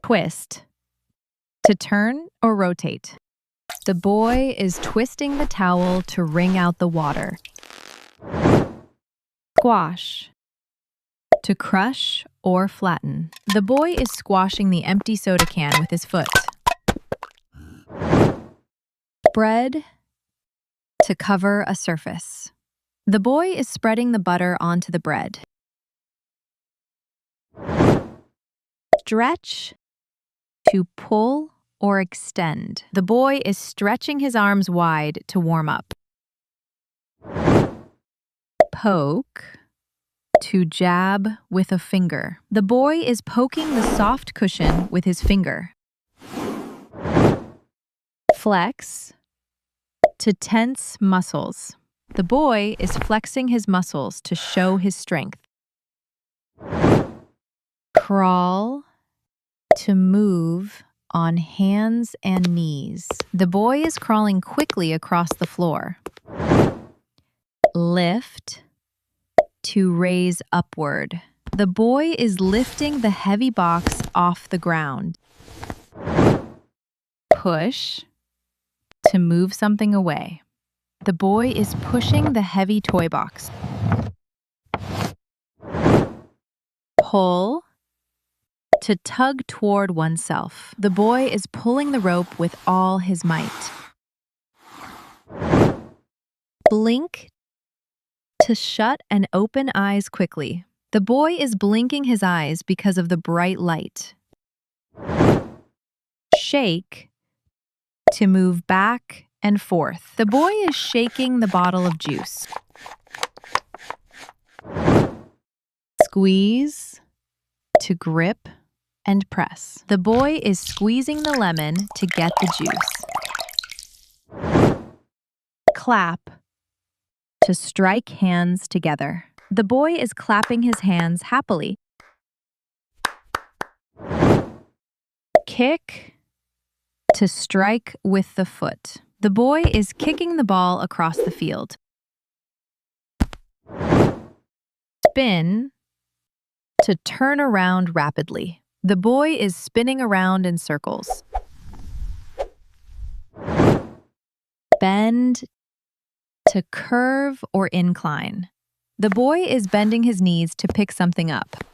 Twist. To turn or rotate. The boy is twisting the towel to wring out the water. Squash. To crush or flatten. The boy is squashing the empty soda can with his foot. Spread. To cover a surface. The boy is spreading the butter onto the bread. Stretch. To pull or extend. The boy is stretching his arms wide to warm up. Poke. To jab with a finger. The boy is poking the soft cushion with his finger. Flex. To tense muscles. The boy is flexing his muscles to show his strength. Crawl. To move on hands and knees. The boy is crawling quickly across the floor. Lift. To raise upward. The boy is lifting the heavy box off the ground. Push. To move something away. The boy is pushing the heavy toy box. Pull. To tug toward oneself. The boy is pulling the rope with all his might. Blink. To shut and open eyes quickly. The boy is blinking his eyes because of the bright light. Shake. To move back and forth. The boy is shaking the bottle of juice. Squeeze. To grip and press. The boy is squeezing the lemon to get the juice. Clap. To strike hands together. The boy is clapping his hands happily. Kick. To strike with the foot. The boy is kicking the ball across the field. Spin. To turn around rapidly. The boy is spinning around in circles. Bend. To curve or incline. The boy is bending his knees to pick something up.